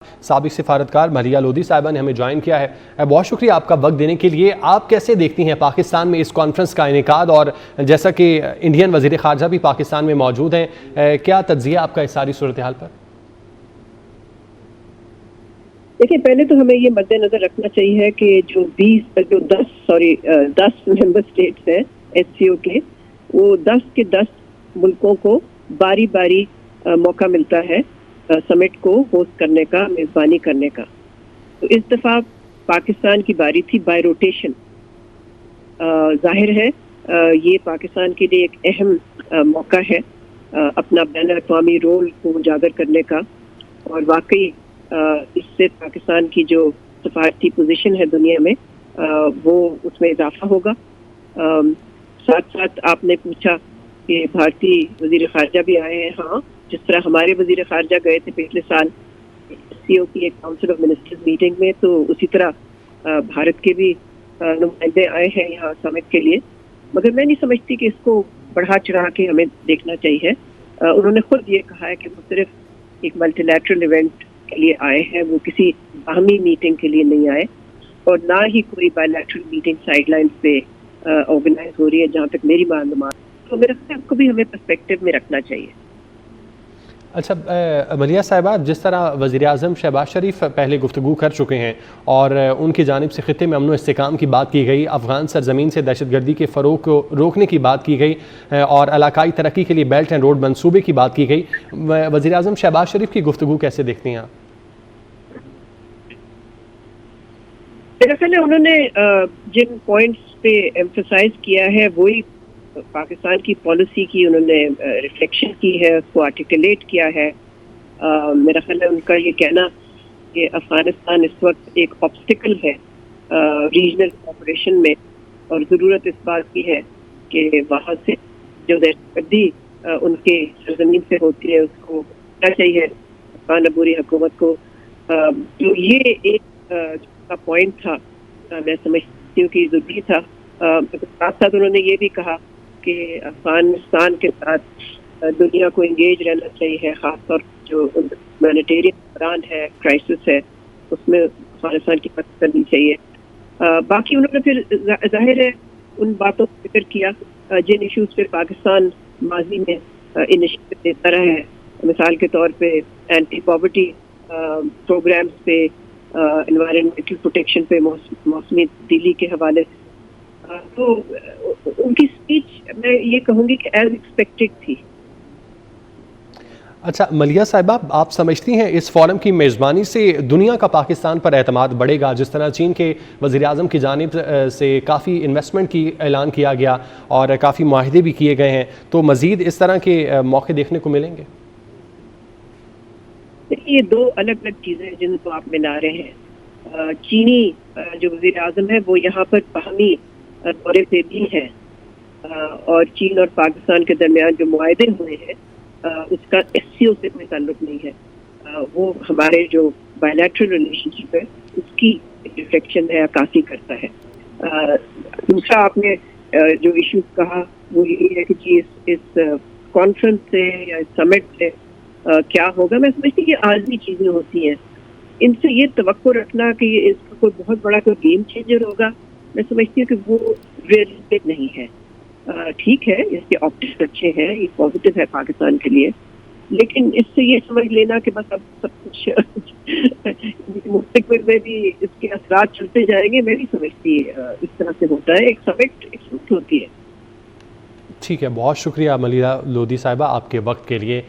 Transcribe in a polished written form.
سابق سفارتکار ملیحہ لودھی صاحبہ نے ہمیں جوائن کیا ہے۔ بہت شکریہ آپ کا وقت دینے کے لیے۔ آپ کیسے دیکھتی ہیں پاکستان میں اس کانفرنس کا انعقاد، اور جیسا کہ انڈین وزیر خارجہ بھی پاکستان میں موجود ہیں، کیا تجزیہ آپ کا اس ساری صورتحال پر؟ دیکھیں، پہلے تو ہمیں یہ مد نظر رکھنا چاہیے کہ جو 10 ممبر اسٹیٹس ہیں ایس سی او کے، وہ 10 کے 10 ملکوں کو باری باری موقع ملتا ہے سمٹ کو ہوسٹ کرنے کا، میزبانی کرنے کا۔ تو اس دفعہ پاکستان کی باری تھی بائی روٹیشن۔ ظاہر ہے یہ پاکستان کے لیے ایک اہم موقع ہے اپنا بین الاقوامی رول کو اجاگر کرنے کا، اور واقعی اس سے پاکستان کی جو سفارتی پوزیشن ہے دنیا میں وہ اس میں اضافہ ہوگا۔ ساتھ ساتھ آپ نے پوچھا کہ بھارتی وزیر خارجہ بھی آئے ہیں۔ ہاں، جس طرح ہمارے وزیر خارجہ گئے تھے پچھلے سال سی او کی ایک کاؤنسل آف منسٹرز میٹنگ میں، تو اسی طرح بھارت کے بھی نمائندے آئے ہیں یہاں سمٹ کے لیے۔ مگر میں نہیں سمجھتی کہ اس کو بڑھا چڑھا کے ہمیں دیکھنا چاہیے۔ انہوں نے خود یہ کہا ہے کہ وہ صرف ایک ملٹی لیٹرل ایونٹ کے لیے آئے ہیں، وہ کسی باہمی میٹنگ کے لیے نہیں آئے، اور نہ ہی کوئی by lateral meeting side lines پہ آرگنائز ہو رہی ہے جہاں تک میری معلومات۔ تو میرے خیال کو بھی ہمیں پرسپیکٹو میں رکھنا چاہیے۔ اچھا ملیحہ صاحبہ، جس طرح وزیر اعظم شہباز شریف پہلے گفتگو کر چکے ہیں اور ان کی جانب سے خطے میں امن و استحکام کی بات کی گئی، افغان سرزمین سے دہشت گردی کے فروغ کو روکنے کی بات کی گئی، اور علاقائی ترقی کے لیے بیلٹ اینڈ روڈ منصوبے کی بات کی گئی، وزیر اعظم شہباز شریف کی گفتگو کیسے دیکھتی ہیں آپ؟ میرا خیال ہے انہوں نے جن پوائنٹس پہ ایمفسائز کیا ہے وہی پاکستان کی پالیسی کی انہوں نے ریفلیکشن کی ہے، اس کو آرٹیکولیٹ کیا ہے۔ میرا خیال ہے ان کا یہ کہنا کہ افغانستان اس وقت ایک آبسٹیکل ہے ریجنل کوآپریشن میں، اور ضرورت اس بات کی ہے کہ وہاں سے جو دہشت گردی ان کے سرزمین سے ہوتی ہے اس کو ہونا چاہیے افغان عبوری حکومت کو۔ تو یہ ایک پوائنٹ تھا، میں سمجھتی ہوں کہ ضروری تھا۔ ساتھ ساتھ انہوں نے یہ بھی کہا کہ افغانستان کے ساتھ دنیا کو انگیج رہنا چاہیے، خاص طور جو ہیومینیٹیرین بحران ہے، کرائسس ہے، اس میں افغانستان کی مدد کرنی چاہیے۔ باقی انہوں نے پھر ظاہر ہے ان باتوں کا ذکر کیا جن ایشوز پہ پاکستان ماضی میں انیشیٹو دیتا رہا ہے، مثال کے طور پہ اینٹی پاورٹی پروگرامز پہ، انوائرمنٹل پروٹیکشن پہ، موسمی تبدیلی کے حوالے سے۔ تو ان کی اسپیچ میں یہ کہوں گی کہ ایز ایکسپیکٹڈ تھی۔ اچھا ملیحہ صاحبہ، آپ سمجھتی ہیں اس فورم کی میزبانی سے دنیا کا پاکستان پر اعتماد بڑھے گا؟ جس طرح چین کے وزیر اعظم کی جانب سے کافی انویسٹمنٹ کی اعلان کیا گیا اور کافی معاہدے بھی کیے گئے ہیں، تو مزید اس طرح کے موقع دیکھنے کو ملیں گے؟ یہ دو الگ الگ چیزیں جن کو آپ ملا رہے ہیں۔ چینی جو وزیر اعظم ہے وہ یہاں پر باہمی دورے پہ بھی ہیں، اور چین اور پاکستان کے درمیان جو معاہدے ہوئے ہیں اس کا ایس سی او سے کوئی تعلق نہیں ہے، وہ ہمارے جو بائی لیٹرل ریلیشن شپ ہے اس کی ریفلیکشن ہے، عکاسی کرتا ہے۔ دوسرا آپ نے جو ایشوز کہا وہ یہی ہے کہ جی اس کانفرنس سے یا اس سمٹ سے کیا ہوگا۔ میں سمجھتی کہ عارضی چیزیں ہوتی ہیں، ان سے یہ توقع رکھنا کہ اس کا کوئی بہت بڑا کوئی گیم چینجر ہوگا، میں سمجھتی ہوں کہ وہ ریئلسٹک نہیں ہے۔ ٹھیک ہے، اس کے آپٹکس اچھے ہیں، یہ پازیٹیو ہے پاکستان کے لیے، لیکن اس سے یہ سمجھ لینا کہ بس اب سب کچھ مستقبل میں بھی اس کے اثرات چلتے جائیں گے، میں نہیں سمجھتی اس طرح سے ہوتا ہے۔ ایک سمٹ ہوتی ہے۔ ٹھیک ہے، بہت شکریہ ملیحہ لودھی صاحبہ آپ کے وقت کے لیے۔